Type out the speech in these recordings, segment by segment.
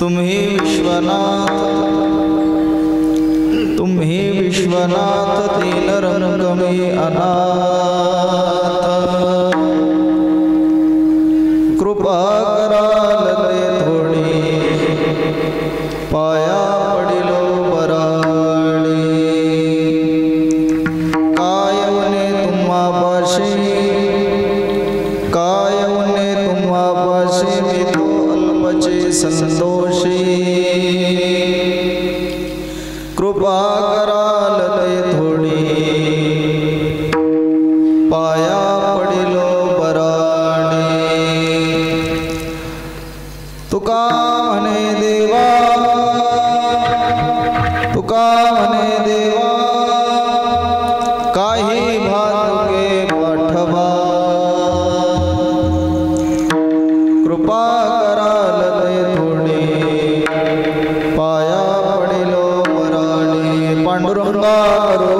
तुम्ही विश्वनाथ दीन रंग में अनाथ कृपा कराल ते थोडी पाया पडिलो बराडी कायवने तुम्हा पाशी मी तो अल्पचे संतोषी कृपा कराल ते थोडी पाया पडिलो बराडी तुका म्हणे देवा काही भातुके पाठवा कृपा कराल ते थोडी पाया पडिलो बराडी पांडुरंगा करो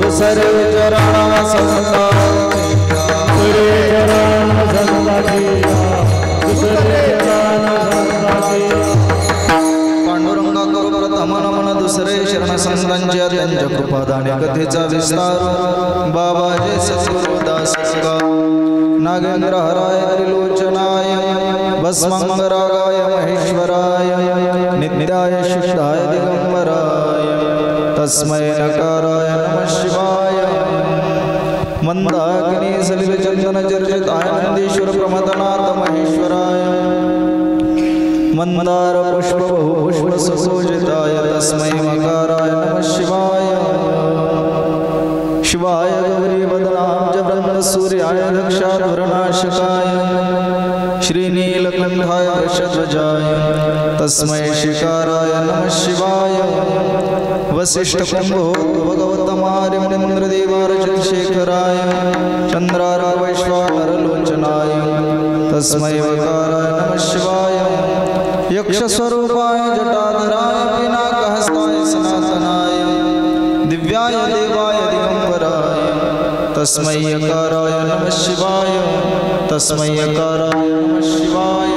दुसरे चरणा संता पांडुरंगा करो प्रथम नमन दुसरे शरण संतांच्या त्यांच्या कृपादाने कथेचा विस्तार बाबाजे सद्गुरुदास नागेंद्र हराय त्रिलोचनाय भस्मंगरागाय महेश्वराय नित्याय शुद्धाय दिगंबराय तस्मै नकाराय नमः शिवाय मंदाकिनी सलिल चंदन चर्चित आनंदेश्वर प्रमदनाथ महेश्वराय मंदार पुष्प बहुपुष्प सुसोजिताय तस्मै मकाराय नमः शिवाय शिवाय गौरी वदनाब्ज ब्रह्म सूर्याय दक्षाधुरनाशकाय श्रीनीलकंठाय वृषध्वजाय तस्मै शिकाराय नमः शिवाय वसिष्ठ कुंभो भगवतमार्य मुनीन्द्रदेवार्चित शेखराय चंद्रार्क वैश्वानर लोचनाय तस्मै वकाराय नमः शिवाय यक्ष स्वरूपाय जटाधराय पिनाकहस्ताय सनातनाय दिव्याय देवाय दिगंबराय तस्मै यकाराय नमः शिवाय तस्मै यकाराय नमः शिवाय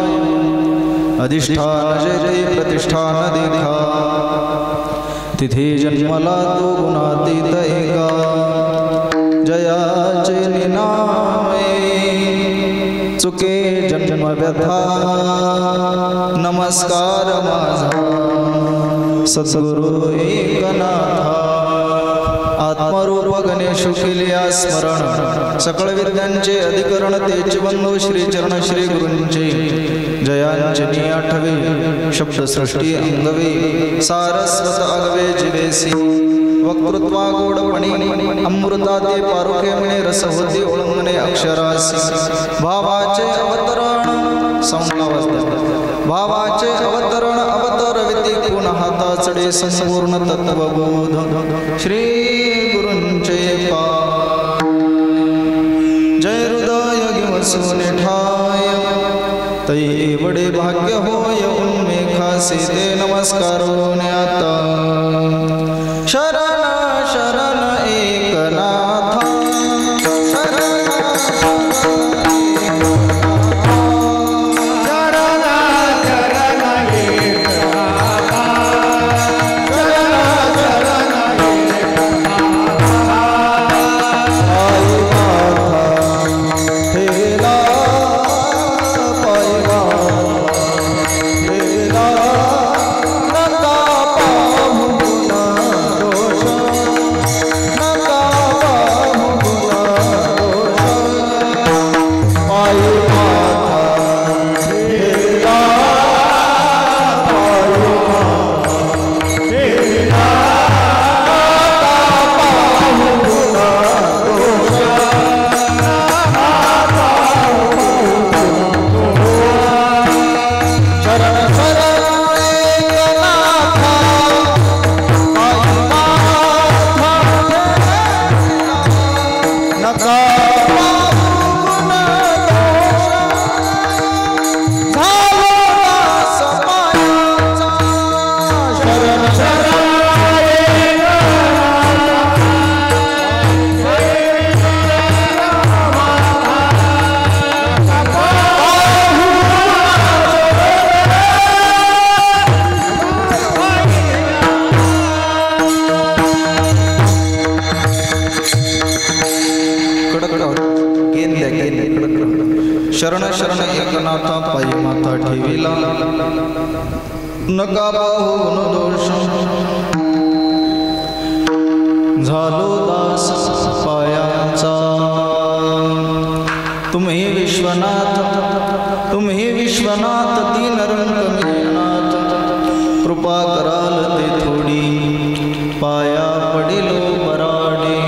अधिष्ठान जयते प्रतिष्ठान देखा तिथे जन्मला तो गुणातीत एका जयाचे निनामे चुके जन्म व्यथा नमस्कार माझा सद्गुरु एकनाथा आत्मरूप गणेश केलिया स्मरण सकळ विद्यांचे अधिकरण तेज बंधू श्री चरण श्री गुरूंचे जयांजनी आठवे शब्द सृष्टी अंगवे सारस्वत अगवे जिवेसी वक्तृत्वा गोडपणी अमृता ते पारुखे म्हणे रस होती ओळंगणे अक्षरासी भावाचे अवतरण भावाचे अवतरण अवतरविती कोण हाताचडे संपूर्ण तत्वबोध श्री गुरूंचे पा जय हृदय गिमसून ठाय तै एवढे भाग्य होय उन्मेघासी ते नमस्कार आता शरण शरण एकनाथा Baba शरण शरण एकनाथ पायी माथा ठेविला नका पाहून दोष झालो दास पायांचा तुम्ही विश्वनाथ दीन रंग मीनाथ कृपा कराल ते थोडी पाया पडिलो बराडे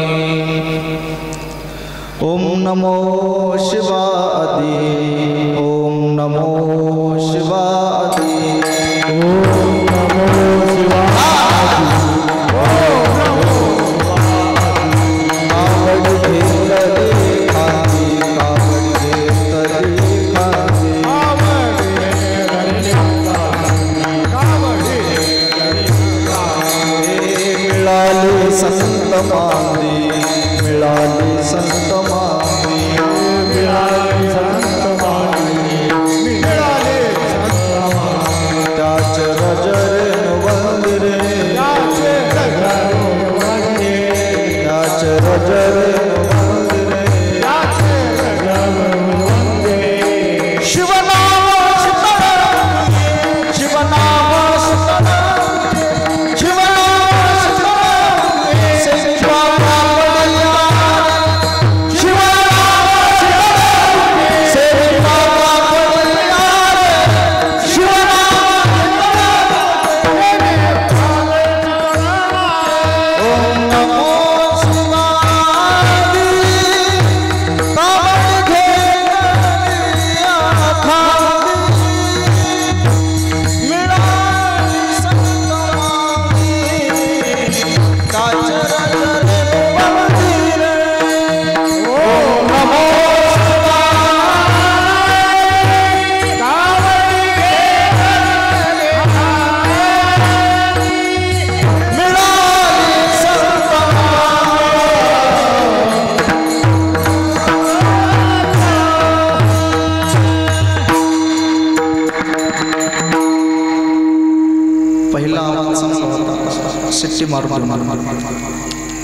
ओम नमो शिवाय ओम नमो शिवाय ओम नमो शिवाय संत मांदी मिळाली संत मांदी मिळाली संत मांदी मिळाली संत मांदी त्याच रजरे वंदिरे त्याच रजरे वंदिरे शिवनाम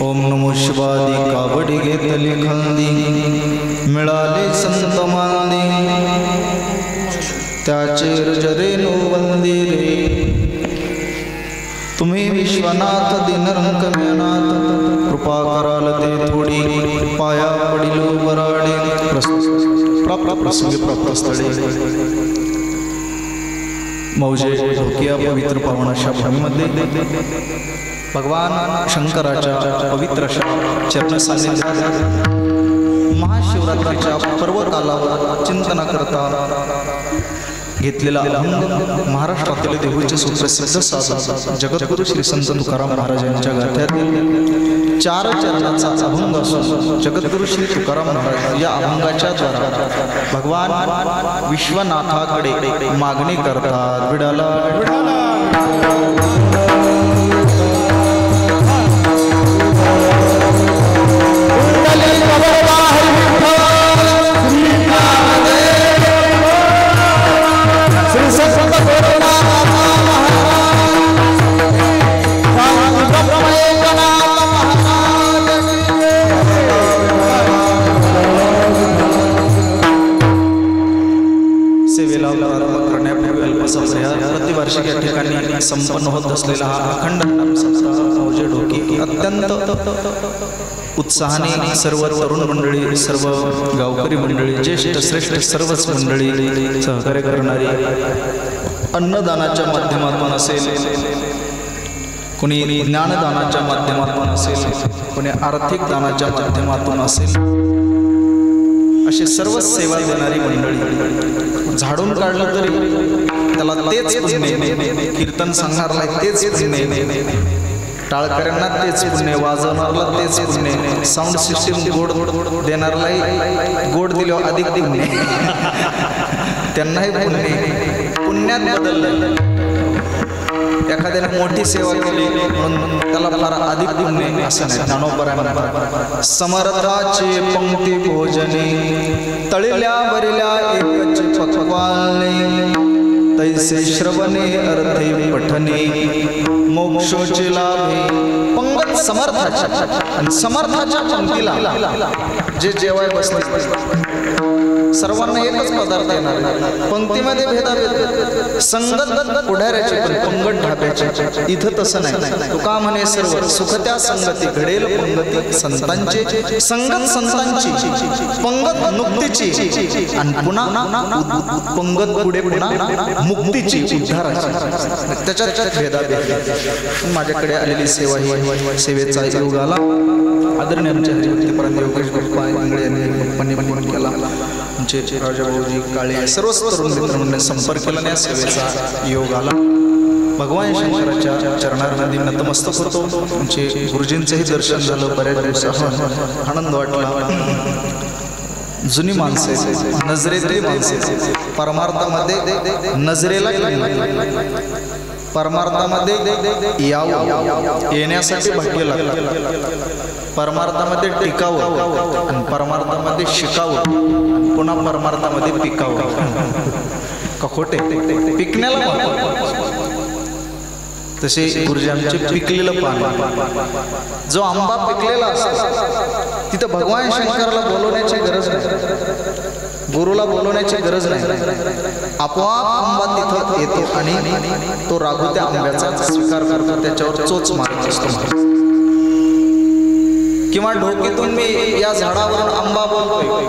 ओम नमो शिवाय कावडी घेतली खांदी मिळाले संत मांदी त्याचे रजरेनु वंदिरे तुम्ही विश्वनाथ दिनरंक मेनाथ कृपा कराल ते थोडी पाया पडिलो बराडे प्रसंगी प्राप्त स्थळे मौजे ढोकिया पवित्र पावनाशा भूमीमध्ये भगवान शंकराच्या पवित्र चरण सान्निध्यात महाशिवरात्रीच्या पर्वकालावर चिंतना करता घेतलेला अभंग महाराष्ट्रातील देहूचे सुप्रसिद्ध साधू जगद्गुरु श्री संत तुकाराम महाराज यांच्या गाथ्यातील 4 चरणाचा अभंग असून जगद्गुरु श्री तुकाराम महाराज या अभंगाच्या द्वारा भगवान विश्वनाथाकडे मागणी करतात विडाला प्रतिवार्षिक या ठिकाणी संपन्न होत असलेला हा अखंड मौजे ढोकी अत्यंत उत्साहाने सर्व तरुण मंडळी सर्व गावकरी मंडळी ज्येष्ठ श्रेष्ठ सर्वच मंडळी सहकार्य करणारी अन्नदानाच्या माध्यमातून असेल कोणी ज्ञानदानाच्या माध्यमातून असेल कोणी आर्थिक दानाच्या माध्यमातून असेल अशी सर्व सेवा देणारी मंडळी झाडून काढलं तरी त्याला तेच पुण्य कीर्तन सांगणारला तेच पुण्य टाळकऱ्यांना तेच पुण्य वाजवणारला तेच पुण्य साऊंड सिस्टीम गोड देणारलाही गोड दिल्यावर अधिक पुण्य त्यांनाही पुण्य पुण्यात बदललं एखाद्याने मोठी सेवा केली म्हणून त्याला फार अधिक पुण्य असं नाही ज्ञानोबराय समर्थाचे पंक्ती भोजने तळिल्या बरिल्या एकच पक्वाने तैसे श्रवणे अर्थे पठने मोक्षोचे लाभे पंगत समर्थाच्या आणि समर्थाच्या पंक्तीला जे जेवाय बसले सर्वांना एकच पदार्थ येणार आहे. पंक्तीमध्ये भेदाभेद, संगत पुढाऱ्याची पण पंगत ढाब्याची. इथं तसं नाही. तुका म्हणे सर्व सुख त्या संगती, घडेल पंगती संतांची, संगत संतांची, पंगत मुक्तीची, आणि पुन्हा पंगत पुढे पुन्हा मुक्तीची, उद्धाराची. त्याच्यात भेदाभेद. माझ्याकडे आलेली सेवा ही सेवेचा योग आला. आदरणीय आमच्या हरिभक्तीपरायण योगेश बाप्पा इंगळे यांनी फोन केला. आमचे राजाभाऊजी काळे सर्व तरुण मित्रांनी संपर्क केला. या सेवेचा योग आला. भगवान शंकराच्या चरणांमध्ये नतमस्तक होतो. आमचे गुरुजींचंही दर्शन झालं. बऱ्याच दिवसात आनंद वाटला. जुनी माणसे, नजरेतली माणसे, परमार्थामध्ये नजरेला परमार्थामध्ये यावं, येण्यासाठी भाग्य लागतं. परमार्थामध्ये टिकावं आणि परमार्थामध्ये शिकावं, पुन्हा परमार्थामध्ये पिकावं. का खोटे? पिकण्याला तसे गुरुजी आमचे पिकलेलं पान. जो आंबा पिकलेला असतो तिथं भगवान शंकराला बोलवण्याची गरज नाही, गुरुला बोलवण्याची गरज नाही. आपोआप आंबा तिथं येतो आणि तो राघू त्या आंब्याचा स्वीकार करतो, त्याच्यावर चोच मारत असतो. किंवा ढोकीतून मी या झाडावरून आंबा बोलतोय,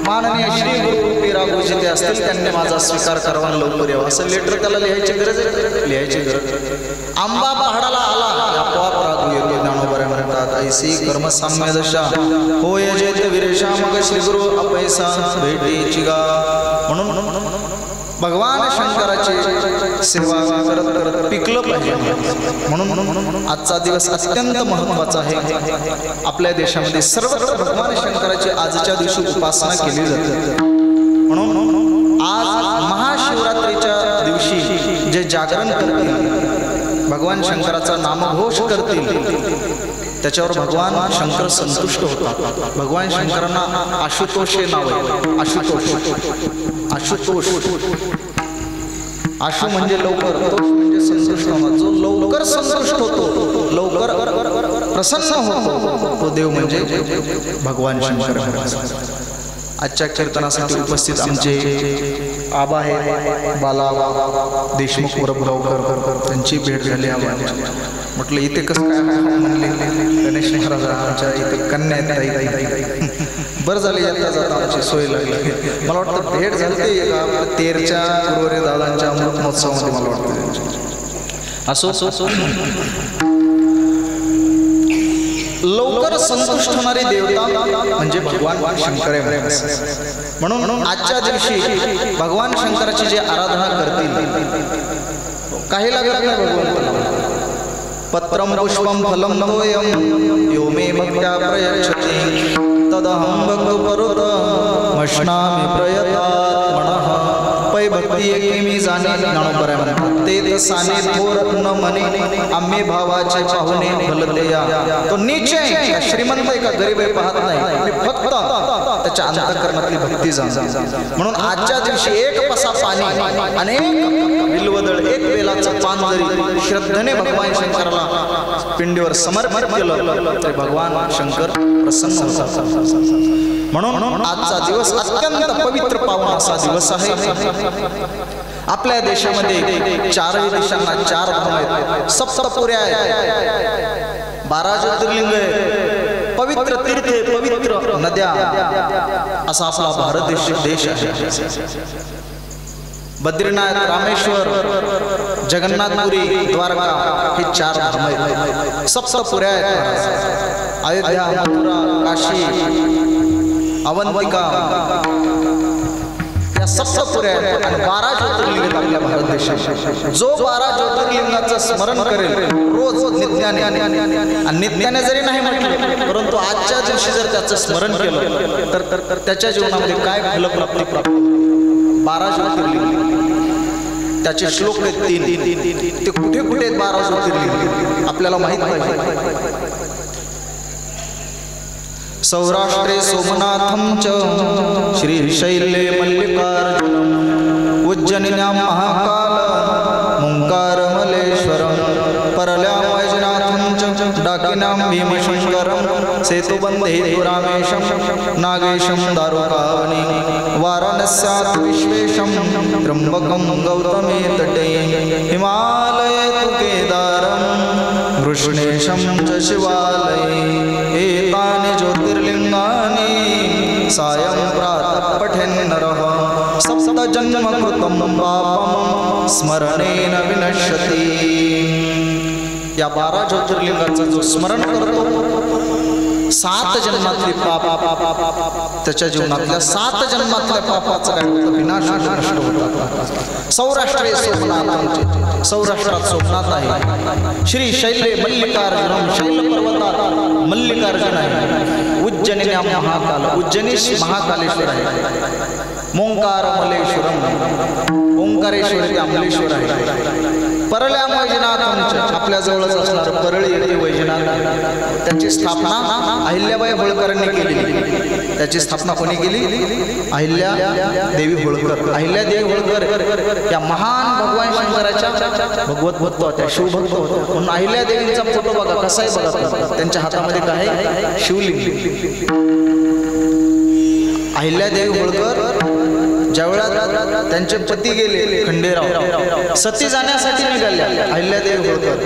माननीय श्री गुरुरूपी राघू जिथे असतील त्यांनी माझा स्वीकार करावा, लवकर यावं, असं लेटर त्याला लिहायची गरज आहे? लिहायची गरज. आंबा पहाडाला आला आपोआप राघू येतो. ज्ञानोबा म्हणतात ऐसी कर्मसाम्य दशा होय जैत विरेशा, मग श्री गुरु अपैसा भेटीची गा. म्हणून भगवान शंकराची सेवा करत करत पिकलं पाहिजे. म्हणून आजचा दिवस अत्यंत महत्त्वाचा आहे. आपल्या देशामध्ये सर्वत्र भगवान शंकराची आजच्या दिवशी उपासना केली जाते. म्हणून आज महाशिवरात्रीच्या दिवशी जे जागरण करतील, भगवान शंकराचा नामघोष करतील, त्याच्यावर भगवान शंकर संतुष्ट होतात. भगवान शंकरांना आशुतोष हे नाव आहे. आशुतोष, आशुतोष. आशु म्हणजे लवकर, तोष म्हणजे संतुष्ट होणं. जो लवकर संतुष्ट होतो, लवकर प्रसन्न होतो, तो देव म्हणजे भगवान शंकर. आजच्या कीर्तनासाठी उपस्थित आमचे आबा आहे बाला देशमुख वरबगावकर, त्यांची भेट झाली. म्हटलं इथे कसं काय म्हणले, गणेश महाराज आमच्या इथे कन्या आहेत. बरं झालं येता जाता आमची सोय लागली. मला वाटतं भेट झाली तेरच्या गुरुवारी दादांच्या अमृत महोत्सवामध्ये. मला वाटतं असो लवकर संतुष्ट होणारी देवता म्हणजे भगवान शंकर आहे. म्हणून आजच्या दिवशी भगवान शंकराची जे आराधना करतील, काही लागत नाही भगवंताला. पत्रम पुष्पम फलम तोयम यो मे भक्त्या प्रयच्छति तदहं भक्तो परुत मश्नामि प्रयतात् मनः. पै भक्ती एके मी जाणे ज्ञानोबा म्हणतात ते तसाने थोर न म्हणे आम्ही भावाचे पाहुणे भलतेया. तो नीच आहे, श्रीमंत आहे का गरीब आहे पाहत नाही, फक्त त्याच्या अंतःकरणातली भक्ती जाणते. म्हणून आजच्या दिवशी एक पसा पाणी, अनेक बिल्वदळ, एक बेलाचं पान जरी श्रद्धेने भगवान शंकराला पिंडीवर समर्पित केलं तर भगवान शंकर प्रसन्न होतात. म्हणून आजचा दिवस अत्यंत पवित्र पावन असा दिवस आहे. आपल्या देशामध्ये चारही दिशांना चार धाम आहेत, सप्तपुऱ्या आहेत, 12 ज्योतिर्लिंग आहे, पवित्र तीर्थे, पवित्र नद्या, असा आपला भारत देश आहे. बद्रीनाथ, रामेश्वर, जगन्नाथपुरी, द्वारका हे चार धाम आहेत. सप्तपुऱ्या आहेत, अयोध्या, मथुरा, काशी, अवंतिका, या सप्तपुऱ्या आहेत. आणि 12 ज्योतिर्लिंग आपल्या भारत देशात. जो 12 ज्योतिर्लिंगाचं स्मरण करेल रोज नित्याने, आणि नित्याने जरी नाही म्हटलं परंतु आजच्या दिवशी जर त्याचं स्मरण केलं तर त्याच्या जीवनामध्ये काय फलप्राप्ती प्राप्त. 12 ज्योतिर्लिंग त्याचे श्लोक आहेत 3. ते कुठे कुठे आहेत 12 ज्योतिर्लिंग आपल्याला माहित पाहिजे. सौराष्ट्रे सोमनाथं च श्रीशैले मल्लिकार्जुनम् उज्जयिन्यां महाकाल ओंकारमलेश्वरं परल्यां वैजनाथं च डाकिनां भीमशंकरं सेतुबन्धे रामेशं नागेशं दारुकावने वाराणस्यात् विश्वेशं त्र्यम्बकं गौतमे तटे हिमालये तु केदारं कृष्णेशं च शिवालये एतानि ज्योतिर्लिङ्गानि सायं प्रातः पठेन् नरः सप्त जन्म कृतं पापं स्मरणेन विनश्यति। या 12 ज्योतिर्लिंगाचं जो स्मरण करतो 7 जन्मातली पाप त्याच्या जीवनातल्या 7 जन्मातल्या पापाचा काय होतं विनाश नष्ट होतात। सौराष्ट्र सोमनाथ सौराष्ट्रात सोमनाथ आहे श्री शैले मल्लिकार्जुनम शैल पर्वतात मल्लिकार्जुन आहे उज्जैनी महाकाल उज्जैनीश महाकालेश्वर आहे मोंकार मलेश्वरम ओंकारेश्वर ते अमलेश्वर आहे परळ्या वैजनाथ आपल्या जवळच असणार परळी येथे वैजनाथ त्याची स्थापना अहिल्याबाई होळकरांनी केली त्याची स्थापना कोणी केली अहिल्या देवी होळकर अहिल्या देवी होळकर या महान भगवान शंकराच्या भगवत भक्त होत्या शिवभक्त होत्या म्हणून अहिल्या देवींचा फोटो बघा कसा आहे बघा त्यांच्या हातामध्ये काय शिवलिंग अहिल्या देवी होळकर ज्यावेळेला त्यांचे पती गेले खंडेराव सती जाण्यासाठी निघाल्या अहिल्यादेवी होळकर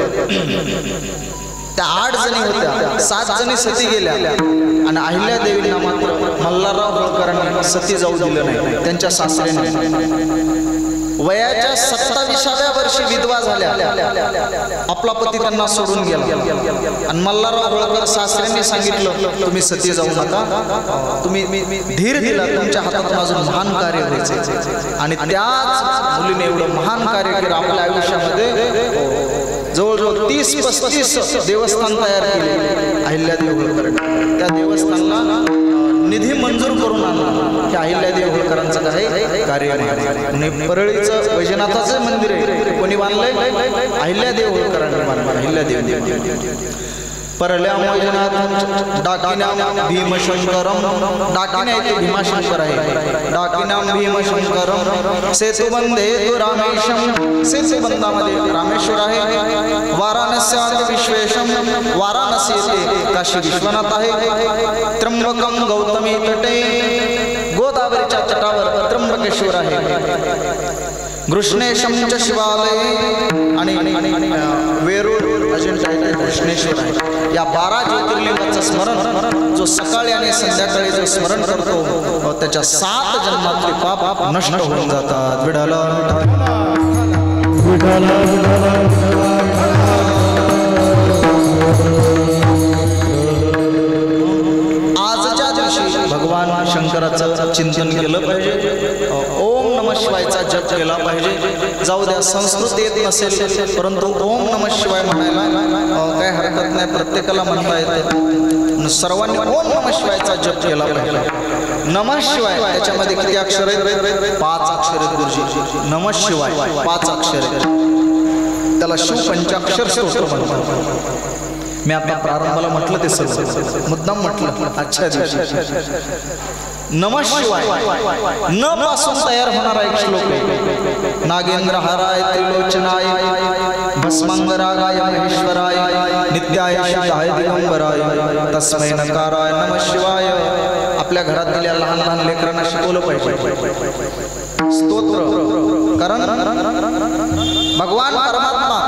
त्या 8 जणी होत्या 7 जणी सती गेल्या आणि अहिल्यादेवींना मात्र मल्हारराव होळकरांनी सती जाऊ दिलं नाही त्यांच्या सासऱ्याने वयाच्या 27व्या वर्षी विधवा झाल्या आपला पती त्यांना सोडून गेला आणि मल्हारराव होळकर सासऱ्यांनी सांगितलं तुम्ही सती जाऊ नका तुम्ही धीर दिला तुमच्या हातात माझं महान कार्य व्हायचे आणि त्याच मुलीने एवढं महान कार्य केलं आपल्या आयुष्यामध्ये जवळजवळ 30-35 देवस्थान तयार केले अहिल्यादेवी होळकर त्या देवस्थानला निधी मंजूर करून आणला की अहिल्यादेवी होळकरांचं काय कार्य आहे परळीचं वैजनाथाचं मंदिर आहे कोणी बांधलंय अहिल्यादेवी होळकरांनी बांधलं अहिल्यादेवी परळ्या वैजनाथ डाकिनां भीमशंकरम डाकिना येथे भीमाशंकर आहे डाकिनां भीमशंकरम सेतुबंधे रामेशम सेतुबंधामध्ये रामेश्वर आहे वाराणस्यात विश्वेशम वाराणसी येथे काशी विश्वनाथ आहे त्र्यंबकम गौतमी तटे गोदावरीच्या तटावर त्र्यंबकेश्वर आहे कृष्णेशम च शिवालय आणि वेरूळ अजिंठा येथे कृष्णेश्वर आहे। या 12 ज्योतिर्लिंगाचं स्मरण जो सकाळी आणि संध्याकाळी जो स्मरण करतो त्याच्या 7 जन्मातले पाप नष्ट होऊन जातात। विठाला विठाला आजच्या दिवशी भगवान शंकराचं चिंतन केलं पाहिजे ओम नमः शिवायचा जप केला पाहिजे जाऊ द्या संस्कृत येत नसेल परंतु ओम नमः शिवाय म्हणायला काय हरकत नाही प्रत्येकाला म्हणता येते सर्वांनी ओम नमः शिवायचा जप केला पाहिजे नमः शिवाय त्याच्यामध्ये किती अक्षर आहेत 5 अक्षर आहेत गुरुजी नमः शिवाय 5 अक्षर आहेत त्याला शिव पंचाक्षर स्तोत्र म्हणतात मी आता प्रारंभाला म्हटलं ते सर्व मुद्दाम म्हटलं आजच्या दिवशी नमः शिवाय न पासून तयार होणारा एक श्लोक आहे नागेंद्र हाराय त्रिलोचनाय भस्मांगरागाय महेश्वराय नित्याय शुद्धाय दिगंबराय तस्मै नकाराय नमः शिवाय आपल्या घरात दिलेल्या लहान लहान लेकरांना शिकवलं पाहिजे स्तोत्र कारण भगवान परमात्मा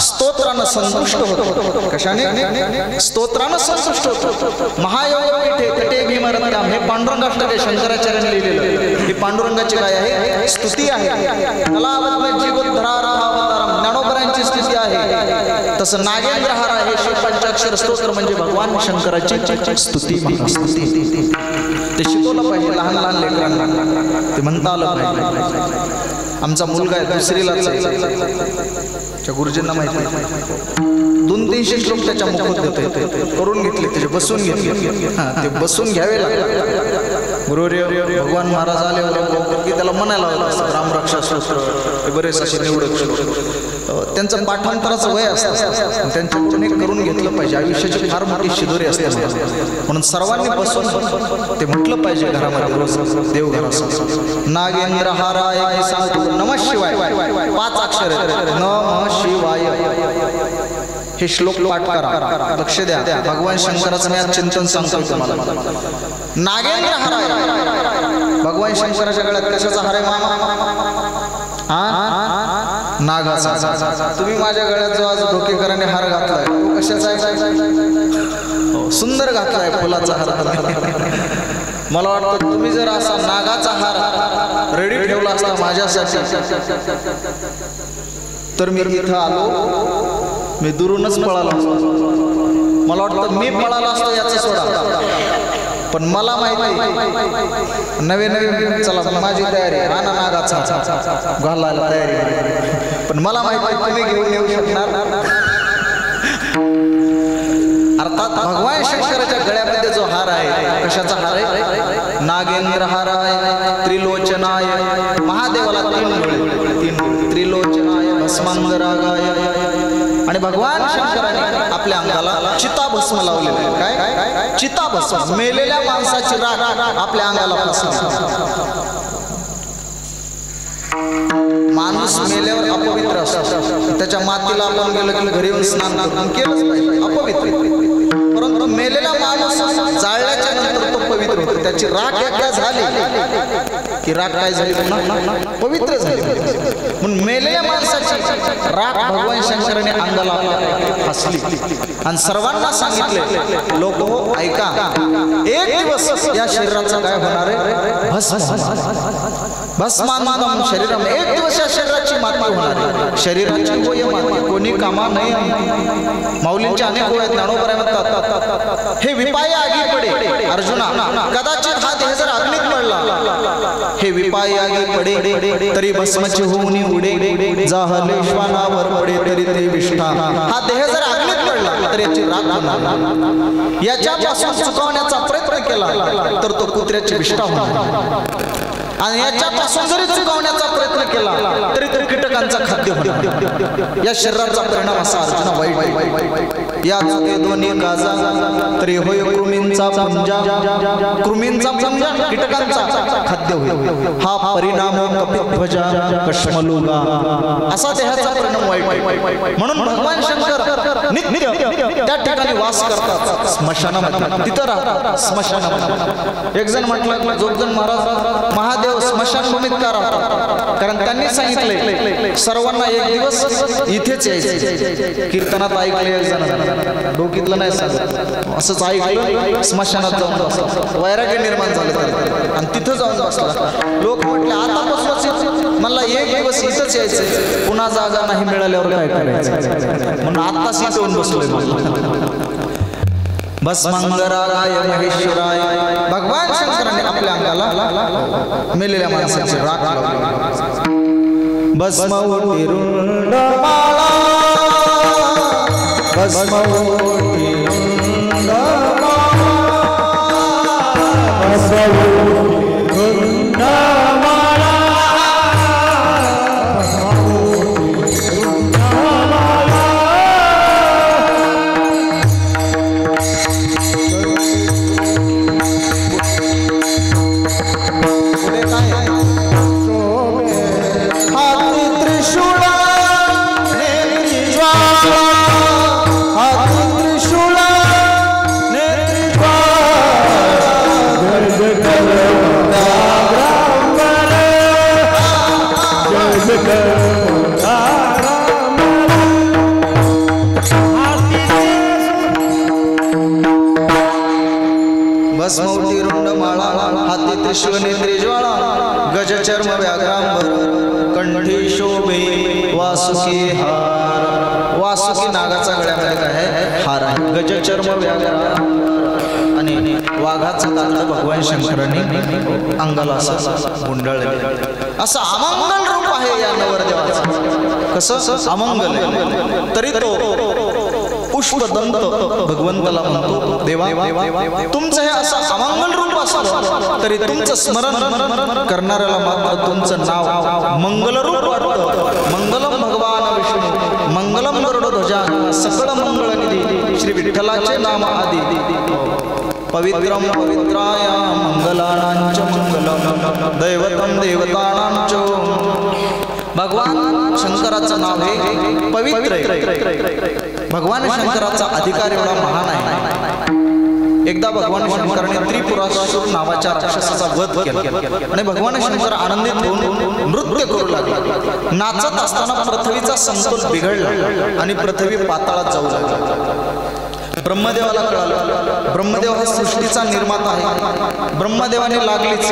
स्तोत्रानं संतुष्ट होतो कशाने स्तोत्रानं संतुष्ट होतो महायोग पीठे तटे भीमरत्याम हे पांडुरंगाष्टक आहे शंकराचार्यांनी लिहिलेलं ही पांडुरंगाची काय आहे स्तुती आहे कलावत जीवोद्धरावतारम ज्ञानोबरांची स्तुती आहे तसं नागेंद्र हार आहे शिव पंचाक्षर स्तोत्र म्हणजे भगवान शंकराची स्तुती ते शिकवलं पाहिजे लहान लहान लेकरांना ते म्हणता आलं पाहिजे आमचा मुलगा आहे 2रीलाच गुरुजींना माहिती 200-300 श्लोक त्याच्या मुखात देते करून घेतले त्याचे बसून घेतले ते बसून घ्यावे लागले गुरुवर्य भगवान महाराज आले की त्याला म्हणायला होतं रामरक्षा स्तोत्र हे बरेच असे निवडक त्यांचं पाठांतराचं वय असतं त्यांच्याकडून करून घेतलं पाहिजे आयुष्याची फार मोठी शिदोरी असते म्हणून सर्वांनी बसून ते म्हटलं पाहिजे घरामध्ये रोज देवघरासमोर नागेंद्र हाराय नमः शिवाय 5 अक्षर आहेत नमः शिवाय हे श्लोक पाठ करा, लक्ष द्या. भगवान शंकराचं मी आज चिंतन सांगतो तुम्हाला. नागेंद्र हार आहे भगवान शंकराच्या गळ्यात. कशाचा हार आहे मामा? हा, नागाचा. तुम्ही माझ्या गळ्यात जो आज डोकेकरांनी हार घातलाय तो कशाचा आहे? सुंदर घातलाय, फुलाचा हार. मला वाटतं तुम्ही जर असा नागाचा हार रेडी ठेवला असता माझ्यासाठी तर मी इथं आलो, मी दुरूनच पळालो असतो. मला वाटतं मी पळालो असतो याचं सोडा, पण मला माहिती नवे नवे चला माझी तयारी राणा नागाचा घालायला तयारी, पण मला माहिती तुम्ही घेऊन येऊ शकणार. अर्थात भगवान शंकराच्या गळ्यामध्ये जो हार आहे कशाचा हार आहे? नागेंद्र हार आहे. त्रिलोचनाय, महादेवाला 3 डोळे, त्रिलोचनाय भस्मांगरागाय. आणि भगवान शंकराने आपल्या अंगाला चिताभस्म लावलेलं आहे. काय? चिताभस्म. मेलेल्या माणसाची राख आपल्या अंगाला फासली. माणूस मेल्यावर अपवित्र असतो, त्याच्या मातीला आपण गेलो की घरी येऊन स्नान केलंच पाहिजे, अपवित्र. परंतु मेलेला माणूस जाळल्याच्या नंतर तो पवित्र होतो. त्याची राख एकदा झाली की राख काय झाली? पवित्र झाली. म्हणून मेलेल्या माणसाची राख भगवान शंकराने अंगाला फासली आणि सर्वांना सांगितले, लोक हो ऐका, एक दिवस या शरीराचं काय होणार आहे? भस्मांतम शरीरम. एक दिवस या शरीराची माती होणार आहे. शरीराची होय माती कोणी कामा नाही. माऊलींच्या अनेक होय ज्ञानोबा म्हणतात, हे विपाय आगी पडे अर्जुना, कदाचित हा देह जर अग्नीत पडला, हे विपाय आगी पडे तरी भस्मची होऊनी उडे, जाहले श्वानावर पडे तरी ते विष्ठा. हा देह जर अग्नीत पडला तर याची राख होणार. याच्यापासून चुकवण्याचा प्रयत्न केला तर तो कुत्र्याची विष्ठा होणार. आणि याच्यापासून जरी चुकवण्याचा प्रयत्न केला तरी तो कीटकांचा खाद्य होणार. या शरीराचा परिणाम असा अर्जुना वाईट. या चुके दोन्ही गाजा तरी होय कृमींचा पुंजा, कृमींचा पुंजा कीटकांचा खाद्य होईल. हा परिणाम कपिध्वजा कश्मलुगा. असा देहाचा परिणाम वाईट. म्हणून भगवान शंकर नित्य त्या ठिकाणी वास करतात, स्मशानामध्ये. तिथं राहतात स्मशानामध्ये. एक जण म्हटलं, जोगजन महाराज महादेव स्मशानभूमीत का राहतात? कारण त्यांनी सांगितले सर्वांना एक दिवस इथेच यायचे. कीर्तनात ऐकले एक जण, डोकीतलं नाही सांगत, असंच ऐकलं, स्मशानात जाऊन बसला. वैराग्य निर्माण झालं आणि तिथं जाऊन बसला. लोक म्हटले आतापासूनच मला एक दिवस इथंच यायचं, पुन्हा जागा नाही मिळाल्यावर काय करायचं, म्हणून आत्ताच इथं येऊन बसलोय. भस्मांगरागाय महेश्वराय. भगवान शंकराने आपल्या अंगाला मेलेल्या माणसाची राख लावली. भस्मवटी रुंडमाळा, भस्मवटी रुंडमाळा, भस्मवटी रुंडमाळा. भस्मवटी रुंडमाळा, हाती त्रिशूळ नेत्री ज्वाळा, गज चर्म व्याघ्रांबर, कंठी शोभे वासुकी हार. वासुकी नागाचा गळ्यामध्ये काय आहे? हार आहे. गज चर्म व्याघ्र आणि वाघाचं दात भगवान शंकरांनी अंगाला असं गुंडाळले. असं अमंगल रूप आहे या नवरदेवाचं. कसं अमंगल आहे तरी तो पुष्पदंत भगवंताला म्हणतो, देवा तुमचं हे असं अमंगल रूप असलं तरी तुमचं स्मरण करणाऱ्याला मात्र तुमचं नाव मंगल रूप वाटतं. मंगलम भगवान विष्णू मंगलम गरुडध्वजा सकळ मंगळ निधी श्री विठ्ठलाचे नाम आदी. पवित्रम पवित्राय मंगलानांच मंगलम दैवतम देवतानांच भगवान शंकराचं नाव हे पवित्र आहे. भगवान शंकराचा अधिकार एवढा महान आहे. एकदा भगवान शंकराने त्रिपुरासुर नावाच्या राक्षसाचा वध केला आणि भगवान शंकर आनंदित होऊन नृत्य करू लागले. नाचत असताना पृथ्वीचा समतोल बिघडला आणि पृथ्वी पाताळात जाऊ लागली. ब्रह्मदेवाला कळालं ब्रह्मदेव हा सृष्टीचा निर्माता आहे. ब्रह्मदेवाने लागलीच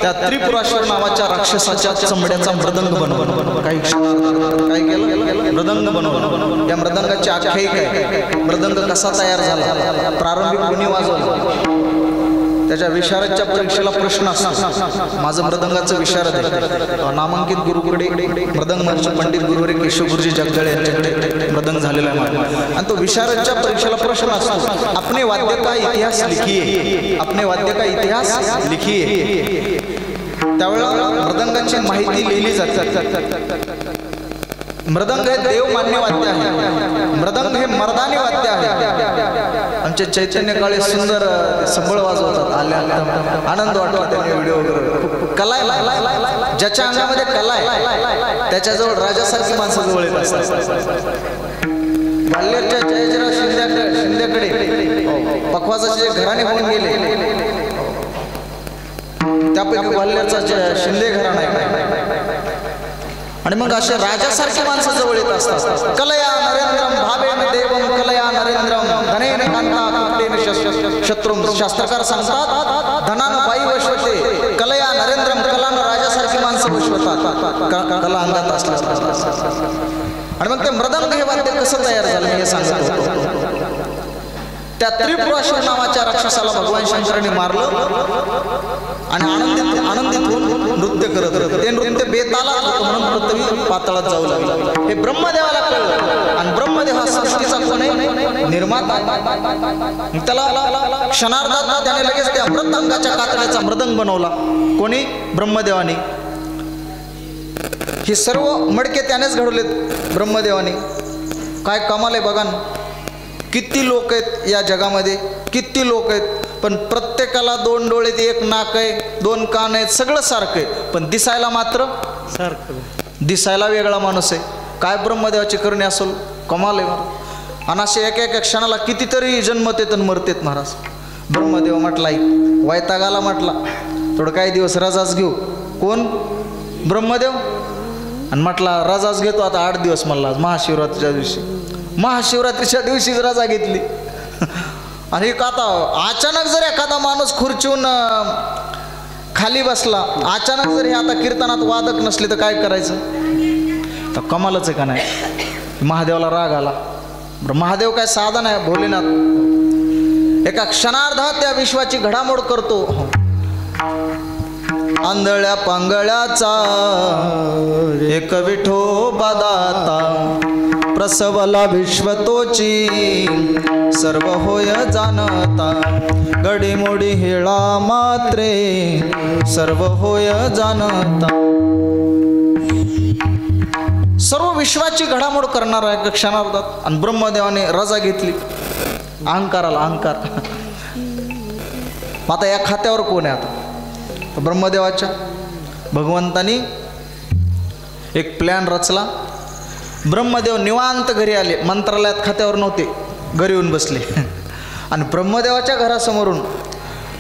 त्या त्रिपुरासुर नावाच्या राक्षसाच्या चमड्याचा मृदंग बनवला. काही क्षणार्थ काय केलं? मृदंग बनवलं. त्या मृदंगाची आख्यायिका आहे. मृदंग कसा तयार झाला, प्रारंभी कोणी वाजवला. त्याच्या विशारदच्या परीक्षेला प्रश्न असतो. माझं मृदंगाचं विशारद आहे. नामांकित गुरुकडे मृदंग मंत्र पंडित गुरुवरे केशव गुरुजी जगदळे यांच्याकडे मृदंग झालेला आहे आणि तो विशारदच्या परीक्षेला प्रश्न असतो, अपने वाद्य का इतिहास लिखिए, अपने वाद्य का इतिहास लिखिए. त्यावेळेला मृदंगाची माहिती लिहिली जाते. मृदंग हे देव मान्य वाद्य आहे. मृदंग हे मर्दानी वाद्य आहे. आमचे चैतन्य काळे सुंदर संबळ वाजवतात. आल्या आनंद वाटला त्यांनी व्हिडिओ वगैरे. कला आहे, ज्याच्या अंगामध्ये कला आहे त्याच्याजवळ राजासारखी माणसं जवळ येत असतात. ग्वाल्हेरच्या जयजराव शिंदेकडे पखवाजाचे घराणे होऊन गेले. त्यापैकी ग्वाल्हेरचा शिंदे घराणा आहे. आणि मग असे राजासारखी माणसं जवळ येत असतात. कलया नरेंद्रम भावेन देवम कलया नरेंद्रम धनेन कांता शत्रुम. शास्त्रकार सांगतात धनानं बाई वशवते, कलया नरेंद्रम कलानं राजासारखी माणसं वशवतात कला अंगात असतात. आणि मग ते मृदंग हे वाद्य कसं तयार झालं हे सांगत होतो. त्या त्रिपुरासुर नावाच्या राक्षसाला भगवान शंकरांनी मारलं आणि आनंदित होऊन नृत्य करत होते. ते नृत्य बेताला म्हणून पृथ्वी पाताळात जाऊ लागलं. हे ब्रह्मदेवाला कळलं आणि ब्रह्मदेव हा सृष्टीचा कोण आहे? निर्माता. त्याला क्षणार्धात त्याने लगेच त्या मृदंगाच्या कातड्याचा मृदंग बनवला. कोणी? ब्रह्मदेवाने. हे सर्व मडके त्यानेच घडवलेत ब्रह्मदेवाने. काय कमाल आहे बघा ना. किती लोक आहेत या जगामध्ये, किती लोक आहेत, पण प्रत्येकाला 2 डोळे, 1 नाक आहे, 2 कान आहेत, सगळं सारखं आहे, पण दिसायला मात्र सारखं. दिसायला वेगळा माणूस आहे. काय ब्रह्मदेवाची करणी असेल, कमाल आहे. आणि असे एका क्षणाला कितीतरी जन्मत येत आणि मरतेत महाराज. ब्रह्मदेव म्हटला वैतागाला म्हटला थोडं काही दिवस रजाच घेऊ. कोण? ब्रह्मदेव. आणि म्हटला रजाच घेतो आता 8 दिवस. म्हणला महाशिवरात्रीच्या दिवशी, महाशिवरात्रीच्या दिवशीच रजा घेतली. आणि आता अचानक जर एखादा माणूस खुर्चीहून खाली बसला, अचानक जर हे आता कीर्तनात वादक नसले तर काय करायचं? तर कमालच आहे का नाही. महादेवाला राग आला. महादेव काय साधा नाही, भोलेनाथ. एका क्षणार्धात त्या विश्वाची घडामोड करतो. आंधळ्या पांगळ्याचा एक विठोबा दाता, प्रसवला विश्वतोची सर्व होय जाणता, घडीमोडी हेळा मात्रे सर्व होय जाणता. सर्व विश्वाची घडामोड करणारा एका क्षणार्धात. आणि ब्रह्मदेवाने रजा घेतली. अहंकाराला अहंकार. आता या खात्यावर कोण आहे? आता ब्रह्मदेवाच्या. भगवंतानी एक प्लॅन रचला. ब्रह्मदेव निवांत घरी आले. मंत्रालयात खात्यावर नव्हते, घरी येऊन बसले. आणि ब्रह्मदेवाच्या घरासमोरून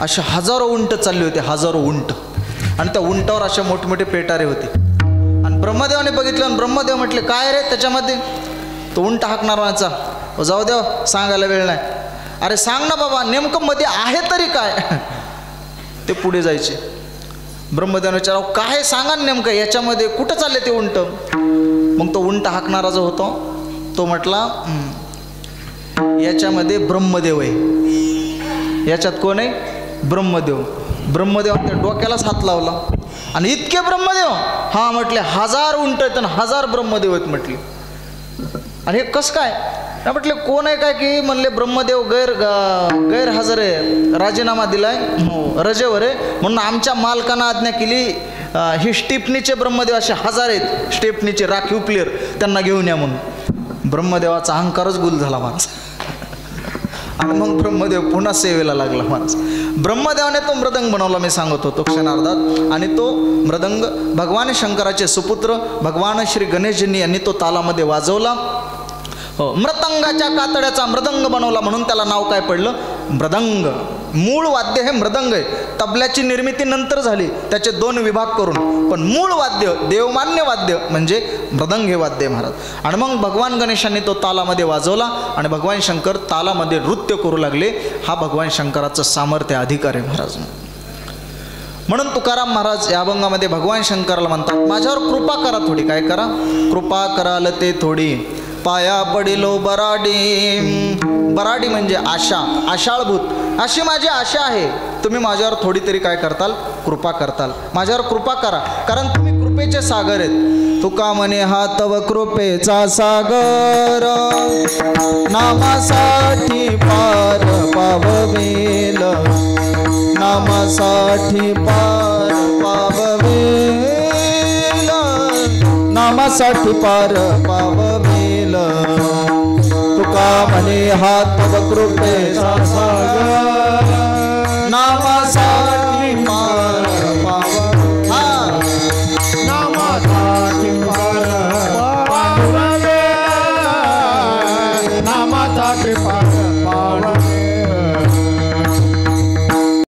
असे हजारो उंट चालले होते, हजारो उंट. आणि त्या उंटावर असे मोठमोठे पेटारे होते. आणि ब्रह्मदेवाने बघितलं आणि ब्रह्मदेव म्हटले काय रे त्याच्यामध्ये? तो उंट हाकणार व्हायचा. जाऊ देव, सांगायला वेळ नाही. अरे सांग ना बाबा, नेमकं मध्ये आहे तरी काय? ते पुढे जायचे. ब्रह्मदेवाने विचाराव काय सांगा नेमकं याच्यामध्ये, कुठं चालले ते उंट? मग तो उंट हाकणारा जो होतो तो म्हटला याच्यामध्ये ब्रह्मदेव आहे. याच्यात कोण आहे? ब्रह्मदेव. ब्रह्मदेव त्या डोक्यालाच हात लावला. आणि इतके ब्रह्मदेव? हा म्हटले 1000 उंट आहेत आणि 1000 ब्रह्मदेव आहेत म्हटले. आणि हे कसं काय? म्हटले कोण आहे काय की? म्हणले ब्रह्मदेव गैरहजर आहे, राजीनामा दिलाय, रजेवर आहे, म्हणून आमच्या मालकानं आज्ञा केली ही स्टेपनीचे ब्रह्मदेव असे 1000 आहेत, स्टेपनीचे राखीव प्लेयर, त्यांना घेऊन या म्हणून. ब्रह्मदेवाचा अहंकारच गुल झाला माणसा. आणि मग ब्रह्मदेव पुन्हा सेवेला लागला महाराज. ब्रह्मदेवाने तो मृदंग बनवला, मी सांगत होतो क्षणार्धात. आणि तो मृदंग भगवान शंकराचे सुपुत्र भगवान श्री गणेशजींनी यांनी तो तालामध्ये वाजवला. हो, मृदंगाच्या कातड्याचा मृदंग बनवला म्हणून त्याला नाव काय पडलं, मृदंग. मूळ वाद्य हे मृदंग आहे. तबल्याची निर्मिती नंतर झाली त्याचे 2 विभाग करून, पण मूळ वाद्य देवमान्य वाद्य म्हणजे मृदंग हे वाद्य महाराज. आणि मग भगवान गणेशांनी तो तालामध्ये वाजवला आणि भगवान शंकर तालामध्ये नृत्य करू लागले. हा भगवान शंकराचं सामर्थ्य अधिकार आहे महाराज. म्हणून तुकाराम महाराज या अभंगामध्ये भगवान शंकराला म्हणतात, माझ्यावर कृपा करा थोडी. काय करा, कृपा कराल ते थोडी, पाया पडिलो बराडी. बराडी म्हणजे आशा, आशाळभूत. अशी माझी आशा आहे, तुम्ही माझ्यावर थोडी तरी काय करताल, कृपा करताल. माझ्यावर कृपा करा, कारण तुम्ही कृपेचे सागर आहेत. तुका म्हणे हा तव कृपेचा सागर, नामासाठी पार पाववेल, नामासाठी पार पाववेल, नामासाठी पार पाववेल. तुका म्हणे हा तव कृपेचा सागर, नामासाठी पार पाववेल, नामासाठी पार पाववेल, नामासाठी पार पाववेल.